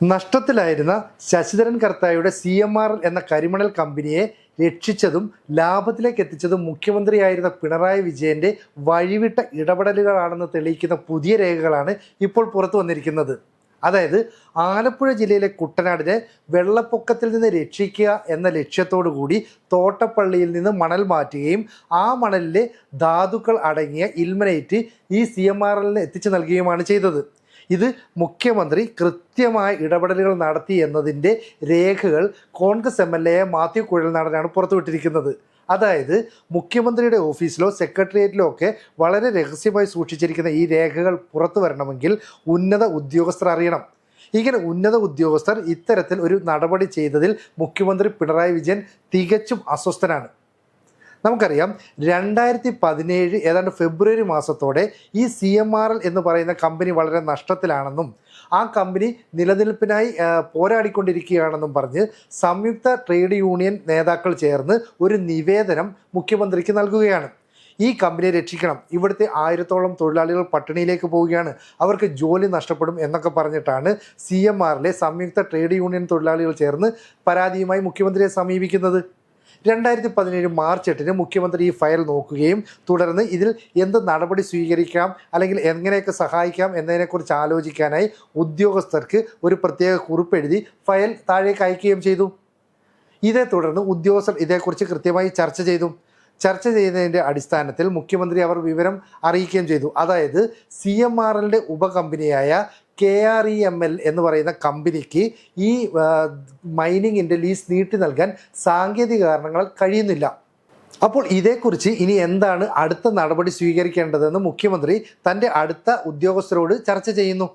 നഷ്ടത്തിലായിരുന്ന Sasidharan കർത്തായുടെ CMRL എന്ന കരിമണൽ കമ്പനിയെ രക്ഷിച്ചതും ലാഭത്തിലേക്ക് എത്തിച്ചതും മുഖ്യമന്ത്രിയായിരുന്ന പിണറായി വിജയന്റെ വഴിവിട്ട ഇടപെടലുകളാണെന്ന് തെളിയിക്കുന്ന പുതിയ രേഖകളാണ് ഇപ്പോൾ പുറത്തു വന്നിരിക്കുന്നത്. അതായത് ആലപ്പുഴ ജില്ലയിലെ കുട്ടനാടിനെ വെള്ളപ്പൊക്കത്തിൽ നിന്ന് രക്ഷിക്കുക എന്ന ലക്ഷ്യത്തോടു കൂടി തോട്ടപ്പള്ളിയിൽ നിന്ന് മണൽ മാറ്റുകയും ആ മണലിലെ ധാതുക്കൾ അടങ്ങിയ ഇൽമനൈറ്റ് ഈ CMRLന് എത്തിച്ചു നൽകുകയുമാണ് ചെയ്തത്. ഇത് മുഖ്യമന്ത്രി കൃത്യമായ ഇടപെടലുകൾ നടത്തി എന്നതിൻ്റെ രേഖകൾ കോൺഗ്രസ് MLA മാത്യു കുഴൽനാടനാണ് പുറത്തുവിട്ടിരിക്കുന്നത്. അതായത് മുഖ്യമന്ത്രിയുടെ ഓഫീസിലോ സെക്രട്ടേറിയറ്റിലോ ഒക്കെ വളരെ രഹസ്യമായി സൂക്ഷിച്ചിരിക്കുന്ന ഈ രേഖകൾ പുറത്തു വരണമെങ്കിൽ ഉന്നത ഉദ്യോഗസ്ഥർ അറിയണം. ഇങ്ങനെ ഉന്നത ഉദ്യോഗസ്ഥർ ഇത്തരത്തിൽ ഒരു നടപടി ചെയ്തതിൽ മുഖ്യമന്ത്രി പിണറായി വിജയൻ തികച്ചും അസ്വസ്ഥനാണ്. നമുക്കറിയാം 2017 ഏതാണ്ട് ഫെബ്രുവരി മാസത്തോടെ ഈ CMRL എന്ന് പറയുന്ന കമ്പനി വളരെ നഷ്ടത്തിലാണെന്നും ആ കമ്പനി നിലനിൽപ്പിനായി പോരാടിക്കൊണ്ടിരിക്കുകയാണെന്നും പറഞ്ഞ് സംയുക്ത ട്രേഡ് യൂണിയൻ നേതാക്കൾ ചേർന്ന് ഒരു നിവേദനം മുഖ്യമന്ത്രിക്ക് നൽകുകയാണ്. ഈ കമ്പനിയെ രക്ഷിക്കണം, ഇവിടുത്തെ 1000-ഓളം തൊഴിലാളികൾ പട്ടിണിയിലേക്ക് പോവുകയാണ്, അവർക്ക് ജോലി നഷ്ടപ്പെടും എന്നൊക്കെ പറഞ്ഞിട്ടാണ് CMRLലെ സംയുക്ത ട്രേഡ് യൂണിയൻ തൊഴിലാളികൾ ചേർന്ന് പരാതിയുമായി മുഖ്യമന്ത്രിയെ സമീപിക്കുന്നത്. 2017 മാർച്ച് 8 മുഖ്യമന്ത്രി ഈ ഫയൽ നോക്കുകയും തുടർന്ന് ഇതിൽ എന്ത് നടപടി സ്വീകരിക്കാം അല്ലെങ്കിൽ എങ്ങനെയൊക്കെ സഹായിക്കാം എന്നതിനെക്കുറിച്ച് ആലോചിക്കാനായി ഉദ്യോഗസ്ഥർക്ക് ഒരു പ്രത്യേക കുറിപ്പ് എഴുതി ഫയൽ താഴേക്ക് അയക്കുകയും ചെയ്തു. ഇതേ തുടർന്ന് ഉദ്യോഗസ്ഥർ ഇതേക്കുറിച്ച് കൃത്യമായി ചർച്ച ചെയ്തതിൻ്റെ അടിസ്ഥാനത്തിൽ മുഖ്യമന്ത്രി അവർ വിവരം അറിയിക്കുകയും ചെയ്തു. അതായത് CMRLന്റെ ഉപകമ്പനിയായ KREML എന്ന് പറയുന്ന കമ്പനിക്ക് ഈ മൈനിങ്ങിൻ്റെ ലീസ് നീട്ടി നൽകാൻ സാങ്കേതിക കാരണങ്ങൾ കഴിയുന്നില്ല. അപ്പോൾ ഇതേക്കുറിച്ച് ഇനി എന്താണ് അടുത്ത നടപടി സ്വീകരിക്കേണ്ടതെന്ന് മുഖ്യമന്ത്രി തൻ്റെ അടുത്ത ഉദ്യോഗസ്ഥരോട് ചർച്ച ചെയ്യുന്നു.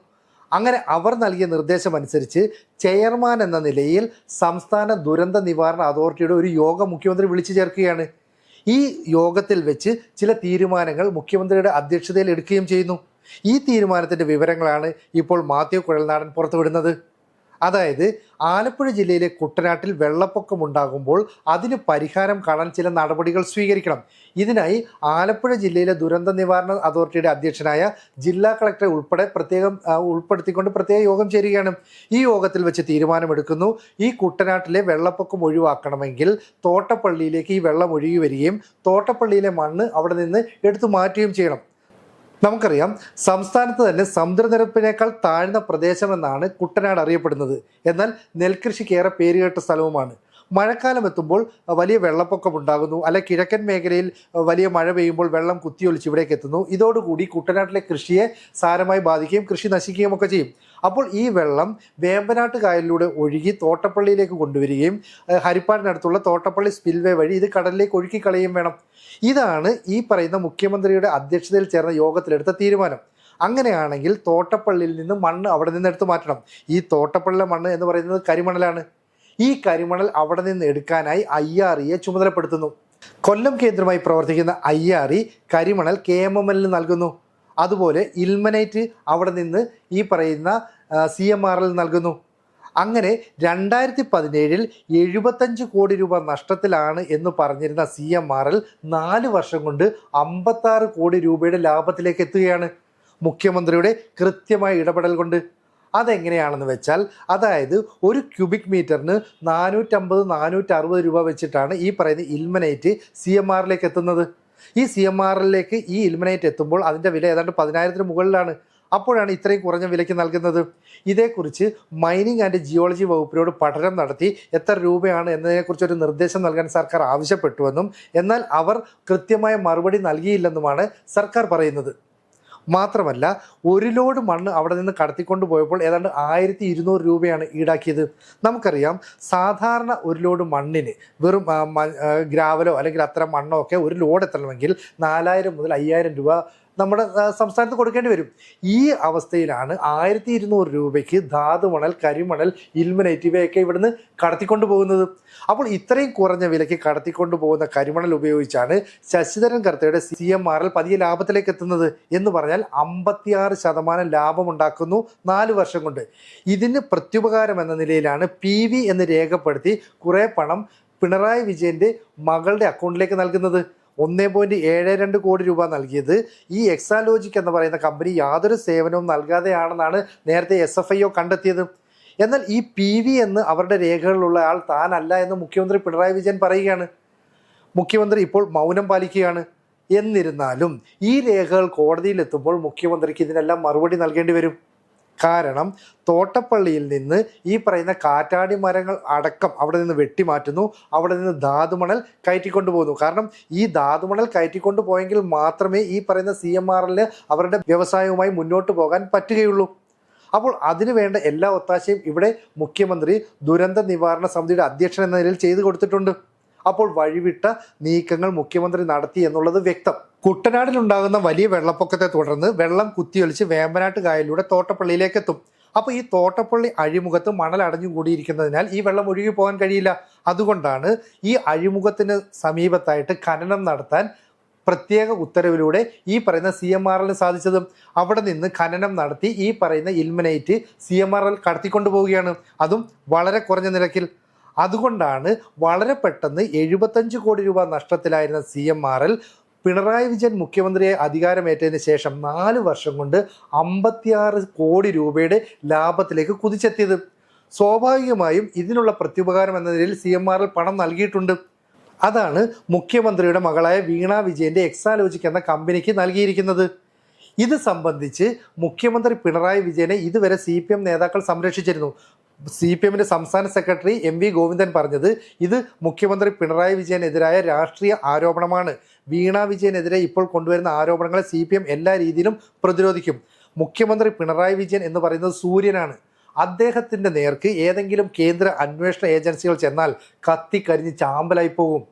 അങ്ങനെ അവർ നൽകിയ നിർദ്ദേശമനുസരിച്ച് ചെയർമാൻ എന്ന നിലയിൽ സംസ്ഥാന ദുരന്ത നിവാരണ അതോറിറ്റിയുടെ ഒരു യോഗം മുഖ്യമന്ത്രി വിളിച്ചു ചേർക്കുകയാണ്. ഈ യോഗത്തിൽ വെച്ച് ചില തീരുമാനങ്ങൾ മുഖ്യമന്ത്രിയുടെ അധ്യക്ഷതയിൽ എടുക്കുകയും ചെയ്യുന്നു. ഈ തീരുമാനത്തിൻ്റെ വിവരങ്ങളാണ് ഇപ്പോൾ മാത്യു കുഴൽനാടൻ പുറത്തുവിടുന്നത്. അതായത് ആലപ്പുഴ ജില്ലയിലെ കുട്ടനാട്ടിൽ വെള്ളപ്പൊക്കമുണ്ടാകുമ്പോൾ അതിന് പരിഹാരം കാണാൻ ചില നടപടികൾ സ്വീകരിക്കണം. ഇതിനായി ആലപ്പുഴ ജില്ലയിലെ ദുരന്ത നിവാരണ അതോറിറ്റിയുടെ അധ്യക്ഷനായ ജില്ലാ കളക്ടറെ ഉൾപ്പെടുത്തിക്കൊണ്ട് പ്രത്യേക യോഗം ചേരുകയാണ്. ഈ യോഗത്തിൽ വെച്ച് തീരുമാനമെടുക്കുന്നു. ഈ കുട്ടനാട്ടിലെ വെള്ളപ്പൊക്കം ഒഴിവാക്കണമെങ്കിൽ തോട്ടപ്പള്ളിയിലേക്ക് ഈ വെള്ളം ഒഴുകി വരികയും തോട്ടപ്പള്ളിയിലെ മണ്ണ് അവിടെ നിന്ന് എടുത്തു മാറ്റുകയും ചെയ്യണം. നമുക്കറിയാം, സംസ്ഥാനത്ത് തന്നെ സമുദ്രനിരപ്പിനേക്കാൾ താഴ്ന്ന പ്രദേശമെന്നാണ് കുട്ടനാട് അറിയപ്പെടുന്നത്. എന്നാൽ നെൽകൃഷിക്ക് ഏറെ പേരുകേട്ട സ്ഥലവുമാണ്. മഴക്കാലം എത്തുമ്പോൾ വലിയ വെള്ളപ്പൊക്കം ഉണ്ടാകുന്നു, അല്ലെ കിഴക്കൻ മേഖലയിൽ വലിയ മഴ പെയ്യുമ്പോൾ വെള്ളം കുത്തിയൊലിച്ച് ഇവിടേക്ക് എത്തുന്നു. ഇതോടുകൂടി കുട്ടനാട്ടിലെ കൃഷിയെ സാരമായി ബാധിക്കുകയും കൃഷി നശിക്കുകയും ഒക്കെ ചെയ്യും. അപ്പോൾ ഈ വെള്ളം വേമ്പനാട്ട് കായലിലൂടെ ഒഴുകി തോട്ടപ്പള്ളിയിലേക്ക് കൊണ്ടുവരികയും ഹരിപ്പാടിനടുത്തുള്ള തോട്ടപ്പള്ളി സ്പിൽവേ വഴി ഇത് കടലിലേക്ക് ഒഴുക്കി കളയുകയും വേണം. ഇതാണ് ഈ പറയുന്ന മുഖ്യമന്ത്രിയുടെ അധ്യക്ഷതയിൽ ചേർന്ന യോഗത്തിലെടുത്ത തീരുമാനം. അങ്ങനെയാണെങ്കിൽ തോട്ടപ്പള്ളിയിൽ നിന്ന് മണ്ണ് അവിടെ നിന്ന് എടുത്തു മാറ്റണം. ഈ തോട്ടപ്പള്ളിയിലെ മണ്ണ് എന്ന് പറയുന്നത് കരിമണലാണ്. ഈ കരിമണൽ അവിടെ നിന്ന് എടുക്കാനായി IREയെ ചുമതലപ്പെടുത്തുന്നു. കൊല്ലം കേന്ദ്രമായി പ്രവർത്തിക്കുന്ന IRE കരിമണൽ KMMLന് നൽകുന്നു. അതുപോലെ ഇൽമനൈറ്റ് അവിടെ നിന്ന് ഈ പറയുന്ന CMRL നൽകുന്നു. അങ്ങനെ 2017 75 കോടി രൂപ നഷ്ടത്തിലാണ് എന്ന് പറഞ്ഞിരുന്ന CMRL 4 വർഷം കൊണ്ട് 56 കോടി രൂപയുടെ ലാഭത്തിലേക്ക് എത്തുകയാണ് മുഖ്യമന്ത്രിയുടെ കൃത്യമായ ഇടപെടൽ കൊണ്ട്. അതെങ്ങനെയാണെന്ന് വെച്ചാൽ, അതായത് ഒരു ക്യൂബിക് മീറ്ററിന് 450-460 രൂപ വെച്ചിട്ടാണ് ഈ പറയുന്ന ഇൽമനൈറ്റ് CMRLലേക്ക് എത്തുന്നത്. ഈ CMRLലേക്ക് ഈ ഇൽമനൈറ്റ് എത്തുമ്പോൾ അതിൻ്റെ വില ഏതാണ്ട് 10,000-ന് മുകളിലാണ്. അപ്പോഴാണ് ഇത്രയും കുറഞ്ഞ വിലയ്ക്ക് നൽകുന്നത്. ഇതേക്കുറിച്ച് മൈനിങ് ആൻഡ് ജിയോളജി വകുപ്പിനോട് പഠനം നടത്തി എത്ര രൂപയാണ് എന്നതിനെക്കുറിച്ചൊരു നിർദ്ദേശം നൽകാൻ സർക്കാർ ആവശ്യപ്പെട്ടുവെന്നും എന്നാൽ അവർ കൃത്യമായ മറുപടി നൽകിയില്ലെന്നുമാണ് സർക്കാർ പറയുന്നത്. മാത്രമല്ല, ഒരു ലോഡ് മണ്ണ് അവിടെ നിന്ന് കടത്തിക്കൊണ്ട് പോയപ്പോൾ ഏതാണ്ട് 1200 രൂപയാണ് ഈടാക്കിയത്. നമുക്കറിയാം, സാധാരണ ഒരു ലോഡ് മണ്ണിന് വെറും ഗ്രാവലോ അല്ലെങ്കിൽ അത്തരം മണ്ണോ ഒക്കെ ഒരു ലോഡ് എത്തണമെങ്കിൽ 4000 മുതൽ 5000 രൂപ നമ്മുടെ സംസ്ഥാനത്ത് കൊടുക്കേണ്ടി വരും. ഈ അവസ്ഥയിലാണ് 1200 രൂപയ്ക്ക് ധാതുമണൽ, കരിമണൽ, ഇൽമനൈറ്റ് ഇവയൊക്കെ ഇവിടുന്ന് കടത്തിക്കൊണ്ടു പോകുന്നത്. അപ്പോൾ ഇത്രയും കുറഞ്ഞ വിലയ്ക്ക് കടത്തിക്കൊണ്ടു പോകുന്ന കരിമണൽ ഉപയോഗിച്ചാണ് ശശിധരൻ കർത്തയുടെ CMRL പതിയെ ലാഭത്തിലേക്ക് എത്തുന്നത്. എന്ന് പറഞ്ഞാൽ 56% ലാഭമുണ്ടാക്കുന്നു 4 വർഷം കൊണ്ട്. ഇതിന് പ്രത്യുപകാരം എന്ന നിലയിലാണ് PV എന്ന് രേഖപ്പെടുത്തി കുറേ പണം പിണറായി വിജയൻ്റെ മകളുടെ അക്കൗണ്ടിലേക്ക് നൽകുന്നത്. 1.72 കോടി രൂപ നൽകിയത് ഈ എക്സാലോജിക് എന്ന് പറയുന്ന കമ്പനി യാതൊരു സേവനവും നൽകാതെയാണെന്നാണ് നേരത്തെ SFIO കണ്ടെത്തിയത്. എന്നാൽ ഈ PV എന്ന് അവരുടെ രേഖകളിലുള്ള ആൾ താനല്ല എന്ന് മുഖ്യമന്ത്രി പിണറായി വിജയൻ പറയുകയാണ്. മുഖ്യമന്ത്രി ഇപ്പോൾ മൗനം പാലിക്കുകയാണ്. എന്നിരുന്നാലും ഈ രേഖകൾ കോടതിയിലെത്തുമ്പോൾ മുഖ്യമന്ത്രിക്ക് ഇതിനെല്ലാം മറുപടി നൽകേണ്ടി വരും. കാരണം തോട്ടപ്പള്ളിയിൽ നിന്ന് ഈ പറയുന്ന കാറ്റാടി മരങ്ങൾ അടക്കം അവിടെ നിന്ന് വെട്ടിമാറ്റുന്നു, അവിടെ നിന്ന് ധാതുമണൽ കയറ്റിക്കൊണ്ടുപോകുന്നു. കാരണം ഈ ധാതുമണൽ കയറ്റിക്കൊണ്ടു പോയെങ്കിൽ മാത്രമേ ഈ പറയുന്ന CMRL അവരുടെ വ്യവസായവുമായി മുന്നോട്ട് പോകാൻ പറ്റുകയുള്ളൂ. അപ്പോൾ അതിനു വേണ്ട എല്ലാ ഒത്താശയും ഇവിടെ മുഖ്യമന്ത്രി ദുരന്ത നിവാരണ സമിതിയുടെ അധ്യക്ഷൻ എന്ന നിലയിൽ ചെയ്തു കൊടുത്തിട്ടുണ്ട്. അപ്പോൾ വഴിവിട്ട നീക്കങ്ങൾ മുഖ്യമന്ത്രി നടത്തി എന്നുള്ളത് വ്യക്തം. കുട്ടനാടിലുണ്ടാകുന്ന വലിയ വെള്ളപ്പൊക്കത്തെ തുടർന്ന് വെള്ളം കുത്തിയൊലിച്ച് വേമ്പനാട്ട് കായലിലൂടെ തോട്ടപ്പള്ളിയിലേക്ക് എത്തും. അപ്പോൾ ഈ തോട്ടപ്പള്ളി അഴിമുഖത്ത് മണൽ അടഞ്ഞുകൂടിയിരിക്കുന്നതിനാൽ ഈ വെള്ളം ഒഴുകി പോകാൻ കഴിയില്ല. അതുകൊണ്ടാണ് ഈ അഴിമുഖത്തിന് സമീപത്തായിട്ട് ഖനനം നടത്താൻ പ്രത്യേക ഉത്തരവിലൂടെ ഈ പറയുന്ന CMRL സാധിച്ചത്. അവിടെ നിന്ന് ഖനനം നടത്തി ഈ പറയുന്ന ഇൽമനൈറ്റ് CMRL കടത്തിക്കൊണ്ടു പോവുകയാണ്, അതും വളരെ കുറഞ്ഞ നിരക്കിൽ. അതുകൊണ്ടാണ് വളരെ പെട്ടെന്ന് 75 കോടി രൂപ നഷ്ടത്തിലായിരുന്ന CMRL പിണറായി വിജയൻ മുഖ്യമന്ത്രിയെ അധികാരമേറ്റതിന് ശേഷം 4 വർഷം കൊണ്ട് 56 കോടി രൂപയുടെ ലാഭത്തിലേക്ക് കുതിച്ചെത്തിയത്. സ്വാഭാവികമായും ഇതിനുള്ള പ്രത്യുപകാരം എന്ന നിലയിൽ CMRL പണം നൽകിയിട്ടുണ്ട്. അതാണ് മുഖ്യമന്ത്രിയുടെ മകളായ വീണ വിജയന്റെ എക്സാലോജിക് എന്ന കമ്പനിക്ക് നൽകിയിരിക്കുന്നത്. ഇത് സംബന്ധിച്ച് മുഖ്യമന്ത്രി പിണറായി വിജയനെ ഇതുവരെ CPM നേതാക്കൾ സംരക്ഷിച്ചിരുന്നു. CPMന്റെ സംസ്ഥാന സെക്രട്ടറി MV ഗോവിന്ദൻ പറഞ്ഞത് ഇത് മുഖ്യമന്ത്രി പിണറായി വിജയനെതിരായ രാഷ്ട്രീയ ആരോപണമാണ്. വീണ വിജയനെതിരെ ഇപ്പോൾ കൊണ്ടുവരുന്ന ആരോപണങ്ങളെ CPM എല്ലാ രീതിയിലും പ്രതിരോധിക്കും. മുഖ്യമന്ത്രി പിണറായി വിജയൻ എന്ന് പറയുന്നത് സൂര്യനാണ്. അദ്ദേഹത്തിൻ്റെ നേർക്ക് ഏതെങ്കിലും കേന്ദ്ര അന്വേഷണ ഏജൻസികൾ ചെന്നാൽ കത്തിക്കരിഞ്ഞ് ചാമ്പലായി പോകും.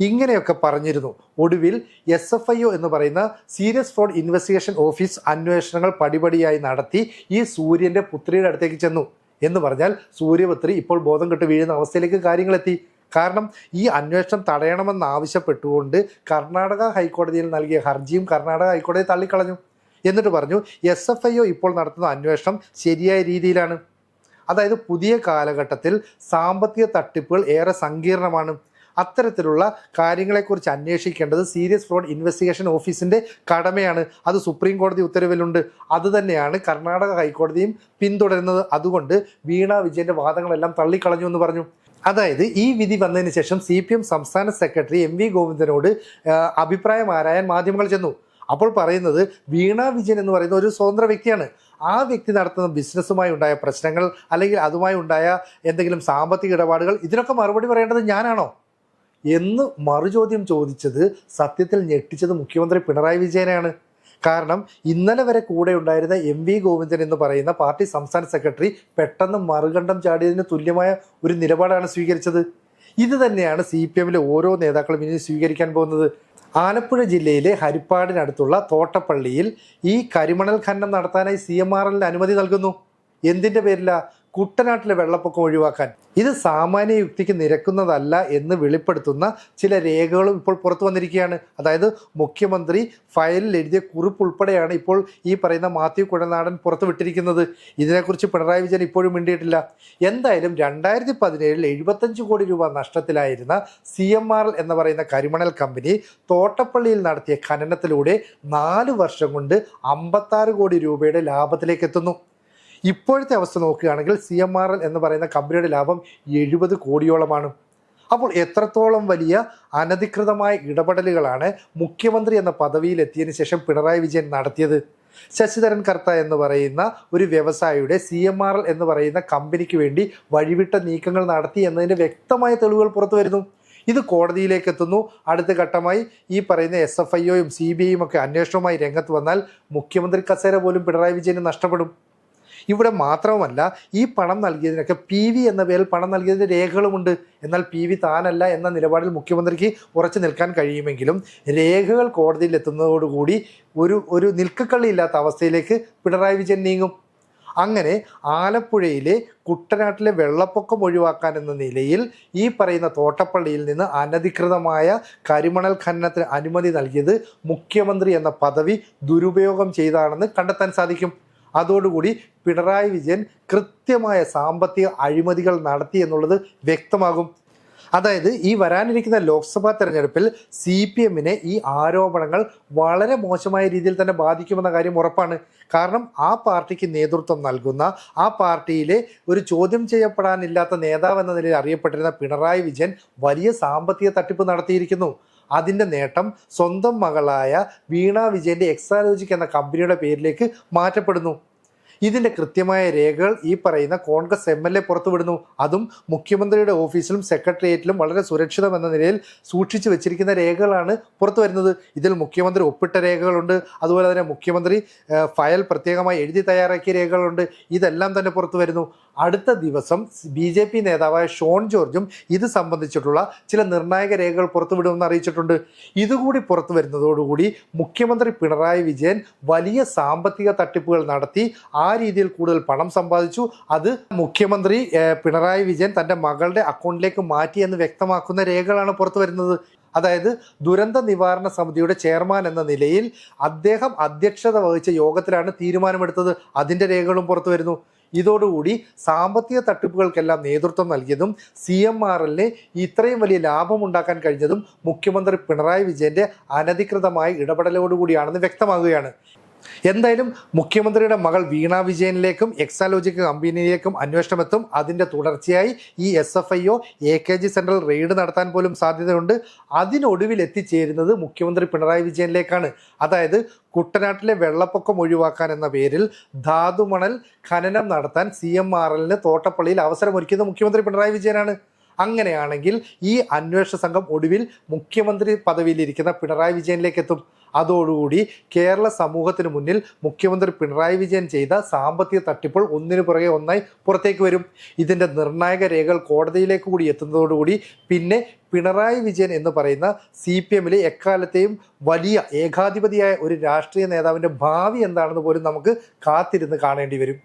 ഇങ്ങനെയൊക്കെ പറഞ്ഞിരുന്നു. ഒടുവിൽ SFIO എന്ന് പറയുന്ന സീരിയസ് ഫ്രോഡ് ഇൻവെസ്റ്റിഗേഷൻ ഓഫീസ് അന്വേഷണങ്ങൾ പടിപടിയായി നടത്തി ഈ സൂര്യൻ്റെ പുത്രിയുടെ അടുത്തേക്ക് ചെന്നു. എന്ന് പറഞ്ഞാൽ സൂര്യപുത്രി ഇപ്പോൾ ബോധം കെട്ട് വീഴുന്ന അവസ്ഥയിലേക്ക് കാര്യങ്ങളെത്തി. കാരണം ഈ അന്വേഷണം തടയണമെന്നാവശ്യപ്പെട്ടുകൊണ്ട് കർണാടക ഹൈക്കോടതിയിൽ നൽകിയ ഹർജിയും കർണാടക ഹൈക്കോടതി തള്ളിക്കളഞ്ഞു. എന്നിട്ട് പറഞ്ഞു SFIO ഇപ്പോൾ നടത്തുന്ന അന്വേഷണം ശരിയായ രീതിയിലാണ്. അതായത് പുതിയ കാലഘട്ടത്തിൽ സാമ്പത്തിക തട്ടിപ്പുകൾ ഏറെ സങ്കീർണമാണ്. അത്തരത്തിലുള്ള കാര്യങ്ങളെക്കുറിച്ച് അന്വേഷിക്കേണ്ടത് സീരിയസ് ഫ്രോഡ് ഇൻവെസ്റ്റിഗേഷൻ ഓഫീസിൻ്റെ കടമയാണ്. അത് സുപ്രീം കോടതി ഉത്തരവിലുണ്ട്. അതുതന്നെയാണ് കർണാടക ഹൈക്കോടതിയും പിന്തുടരുന്നത്. അതുകൊണ്ട് വീണ വിജയൻ്റെ വാദങ്ങളെല്ലാം തള്ളിക്കളഞ്ഞു എന്ന് പറഞ്ഞു. അതായത് ഈ വിധി വന്നതിന് ശേഷം CPM സംസ്ഥാന സെക്രട്ടറി MV ഗോവിന്ദനോട് അഭിപ്രായം ആരായാൻ മാധ്യമങ്ങൾ ചെന്നു. അപ്പോൾ പറയുന്നത് വീണ വിജയൻ എന്ന് പറയുന്ന ഒരു സ്വതന്ത്ര വ്യക്തിയാണ്. ആ വ്യക്തി നടത്തുന്ന ബിസിനസ്സുമായി ഉണ്ടായ പ്രശ്നങ്ങൾ അല്ലെങ്കിൽ അതുമായി ഉണ്ടായ എന്തെങ്കിലും സാമ്പത്തിക ഇടപാടുകൾ ഇതിനൊക്കെ മറുപടി പറയേണ്ടത് ഞാനാണോ എന്ന് മറുചോദ്യം ചോദിച്ചത് സത്യത്തിൽ ഞെട്ടിച്ചത് മുഖ്യമന്ത്രി പിണറായി വിജയനാണ്. കാരണം ഇന്നലെ വരെ കൂടെ ഉണ്ടായിരുന്ന MV ഗോവിന്ദൻ എന്ന് പറയുന്ന പാർട്ടി സംസ്ഥാന സെക്രട്ടറി പെട്ടെന്ന് മറുകണ്ഠം ചാടിയതിന് തുല്യമായ ഒരു നിലപാടാണ് സ്വീകരിച്ചത്. ഇത് തന്നെയാണ് CPMലെ ഓരോ നേതാക്കളും ഇനി സ്വീകരിക്കാൻ പോകുന്നത്. ആലപ്പുഴ ജില്ലയിലെ ഹരിപ്പാടിനടുത്തുള്ള തോട്ടപ്പള്ളിയിൽ ഈ കരിമണൽ ഖനനം നടത്താനായി CMRLന് അനുമതി നൽകുന്നു. എന്തിൻ്റെ പേരില? കുട്ടനാട്ടിലെ വെള്ളപ്പൊക്കം ഒഴിവാക്കാൻ. ഇത് സാമാന്യ യുക്തിക്ക് നിരക്കുന്നതല്ല എന്ന് വെളിപ്പെടുത്തുന്ന ചില രേഖകളും ഇപ്പോൾ പുറത്തു വന്നിരിക്കുകയാണ്. അതായത് മുഖ്യമന്ത്രി ഫയലിൽ എഴുതിയ കുറിപ്പ് ഉൾപ്പെടെയാണ് ഇപ്പോൾ ഈ പറയുന്ന മാത്യു കുഴൽനാടൻ പുറത്തു വിട്ടിരിക്കുന്നത്. ഇതിനെക്കുറിച്ച് പിണറായി വിജയൻ ഇപ്പോഴും മിണ്ടിയിട്ടില്ല. എന്തായാലും 2017 75 കോടി രൂപ നഷ്ടത്തിലായിരുന്ന CMRL എന്ന് പറയുന്ന കരിമണൽ കമ്പനി തോട്ടപ്പള്ളിയിൽ നടത്തിയ ഖനനത്തിലൂടെ 4 വർഷം കൊണ്ട് 56 കോടി രൂപയുടെ ലാഭത്തിലേക്ക് എത്തുന്നു. ഇപ്പോഴത്തെ അവസ്ഥ നോക്കുകയാണെങ്കിൽ CMRL എന്ന് പറയുന്ന കമ്പനിയുടെ ലാഭം 70 കോടിയോളമാണ്. അപ്പോൾ എത്രത്തോളം വലിയ അനധികൃതമായ ഇടപെടലുകളാണ് മുഖ്യമന്ത്രി എന്ന പദവിയിൽ എത്തിയതിനു ശേഷം പിണറായി വിജയൻ നടത്തിയത്. ശശിധരൻ കർത്ത എന്ന് പറയുന്ന ഒരു വ്യവസായിയുടെ CMRL എന്ന് പറയുന്ന കമ്പനിക്ക് വേണ്ടി വഴിവിട്ട നീക്കങ്ങൾ നടത്തി എന്നതിൻ്റെ വ്യക്തമായ തെളിവുകൾ പുറത്തു വരുന്നു. ഇത് കോടതിയിലേക്ക് എത്തുന്നു. അടുത്ത ഘട്ടമായി ഈ പറയുന്ന SFIOയും CBIയും ഒക്കെ അന്വേഷണവുമായി രംഗത്ത് വന്നാൽ മുഖ്യമന്ത്രി കസേര പോലും പിണറായി വിജയന് നഷ്ടപ്പെടും. ഇവിടെ മാത്രവുമല്ല, ഈ പണം നൽകിയതിനൊക്കെ PV എന്ന പേരിൽ പണം നൽകിയതിൻ്റെ രേഖകളുമുണ്ട്. എന്നാൽ PV താനല്ല എന്ന നിലപാടിൽ മുഖ്യമന്ത്രിക്ക് ഉറച്ചു നിൽക്കാൻ കഴിയുമെങ്കിലും രേഖകൾ കോടതിയിൽ എത്തുന്നതോടുകൂടി ഒരു നിൽക്കക്കള്ളിയില്ലാത്ത അവസ്ഥയിലേക്ക് പിണറായി വിജയൻ നീങ്ങും. അങ്ങനെ ആലപ്പുഴയിലെ കുട്ടനാട്ടിലെ വെള്ളപ്പൊക്കം ഒഴിവാക്കാൻ എന്ന നിലയിൽ ഈ പറയുന്ന തോട്ടപ്പള്ളിയിൽ നിന്ന് അനധികൃതമായ കരിമണൽ ഖനനത്തിന് അനുമതി നൽകിയത് മുഖ്യമന്ത്രി എന്ന പദവി ദുരുപയോഗം ചെയ്താണെന്ന് കണ്ടെത്താൻ സാധിക്കും. അതോടുകൂടി പിണറായി വിജയൻ കൃത്യമായ സാമ്പത്തിക അഴിമതികൾ നടത്തി എന്നുള്ളത് വ്യക്തമാകും. അതായത് ഈ വരാനിരിക്കുന്ന ലോക്സഭാ തെരഞ്ഞെടുപ്പിൽ CPM-നെ ഈ ആരോപണങ്ങൾ വളരെ മോശമായ രീതിയിൽ തന്നെ ബാധിക്കുമെന്ന കാര്യം ഉറപ്പാണ്. കാരണം ആ പാർട്ടിക്ക് നേതൃത്വം നൽകുന്ന, ആ പാർട്ടിയിലെ ഒരു ചോദ്യം ചെയ്യപ്പെടാനില്ലാത്ത നേതാവ് എന്ന നിലയിൽ അറിയപ്പെട്ടിരുന്ന പിണറായി വിജയൻ വലിയ സാമ്പത്തിക തട്ടിപ്പ് നടത്തിയിരിക്കുന്നു. അതിൻ്റെ നേട്ടം സ്വന്തം മകളായ വീണ വിജയൻ്റെ എക്സാലോജിക് എന്ന കമ്പനിയുടെ പേരിലേക്ക് മാറ്റപ്പെടുന്നു. ഇതിൻ്റെ കൃത്യമായ രേഖകൾ ഈ പറയുന്ന കോൺഗ്രസ് MLA പുറത്തുവിടുന്നു. അതും മുഖ്യമന്ത്രിയുടെ ഓഫീസിലും സെക്രട്ടേറിയറ്റിലും വളരെ സുരക്ഷിതമെന്ന നിലയിൽ സൂക്ഷിച്ചു വെച്ചിരിക്കുന്ന രേഖകളാണ് പുറത്തു വരുന്നത്. ഇതിൽ മുഖ്യമന്ത്രി ഒപ്പിട്ട രേഖകളുണ്ട്, അതുപോലെ തന്നെ മുഖ്യമന്ത്രി ഫയൽ പ്രത്യേകമായി എഴുതി തയ്യാറാക്കിയ രേഖകളുണ്ട്. ഇതെല്ലാം തന്നെ പുറത്തു വരുന്നു. അടുത്ത ദിവസം BJP നേതാവായ ഷോൺ ജോർജും ഇത് സംബന്ധിച്ചിട്ടുള്ള ചില നിർണായക രേഖകൾ പുറത്തുവിടുമെന്ന് അറിയിച്ചിട്ടുണ്ട്. ഇതുകൂടി പുറത്തു വരുന്നതോടുകൂടി മുഖ്യമന്ത്രി പിണറായി വിജയൻ വലിയ സാമ്പത്തിക തട്ടിപ്പുകൾ നടത്തി ആ രീതിയിൽ കൂടുതൽ പണം സമ്പാദിച്ചു. അത് മുഖ്യമന്ത്രി പിണറായി വിജയൻ തൻ്റെ മകളുടെ അക്കൗണ്ടിലേക്ക് മാറ്റി എന്ന് വ്യക്തമാക്കുന്ന രേഖകളാണ് പുറത്തു വരുന്നത്. അതായത് ദുരന്ത നിവാരണ സമിതിയുടെ ചെയർമാൻ എന്ന നിലയിൽ അദ്ദേഹം അധ്യക്ഷത വഹിച്ച യോഗത്തിലാണ് തീരുമാനമെടുത്തത്. അതിൻ്റെ രേഖകളും പുറത്തു വരുന്നു. ഇതോടുകൂടി സാമ്പത്തിക തട്ടിപ്പുകൾക്കെല്ലാം നേതൃത്വം നൽകിയതും CMRL-ന് ഇത്രയും വലിയ ലാഭമുണ്ടാക്കാൻ കഴിഞ്ഞതും മുഖ്യമന്ത്രി പിണറായി വിജയൻ്റെ അനധികൃതമായ ഇടപെടലോടുകൂടിയാണെന്ന് വ്യക്തമാകുകയാണ്. എന്തായാലും മുഖ്യമന്ത്രിയുടെ മകൾ വീണ വിജയനിലേക്കും എക്സാലോജിക് കമ്പനിയിലേക്കും അന്വേഷണമെത്തും. അതിൻ്റെ തുടർച്ചയായി ഈ SFIO AKG സെൻട്രൽ റെയ്ഡ് നടത്താൻ പോലും സാധ്യതയുണ്ട്. അതിനൊടുവിൽ എത്തിച്ചേരുന്നത് മുഖ്യമന്ത്രി പിണറായി വിജയനിലേക്കാണ്. അതായത് കുട്ടനാട്ടിലെ വെള്ളപ്പൊക്കം ഒഴിവാക്കാൻ എന്ന പേരിൽ ധാതുമണൽ ഖനനം നടത്താൻ CMRL-ന് തോട്ടപ്പള്ളിയിൽ അവസരമൊരുക്കിയത് മുഖ്യമന്ത്രി പിണറായി വിജയനാണ്. അങ്ങനെയാണെങ്കിൽ ഈ അന്വേഷണ സംഘം ഒടുവിൽ മുഖ്യമന്ത്രി പദവിയിലിരിക്കുന്ന പിണറായി വിജയനിലേക്ക് എത്തും. അതോടുകൂടി കേരള സമൂഹത്തിന് മുന്നിൽ മുഖ്യമന്ത്രി പിണറായി വിജയൻ ചെയ്ത സാമ്പത്തിക തട്ടിപ്പുകൾ ഒന്നിനു പുറകെ ഒന്നായി പുറത്തേക്ക് വരും. ഇതിൻ്റെ നിർണായക രേഖകൾ കോടതിയിലേക്ക് കൂടി എത്തുന്നതോടുകൂടി പിന്നെ പിണറായി വിജയൻ എന്ന് പറയുന്ന CPM-ലെ എക്കാലത്തെയും വലിയ ഏകാധിപതിയായ ഒരു രാഷ്ട്രീയ നേതാവിൻ്റെ ഭാവി എന്താണെന്ന് പോലും നമുക്ക് കാത്തിരുന്ന് കാണേണ്ടി വരും.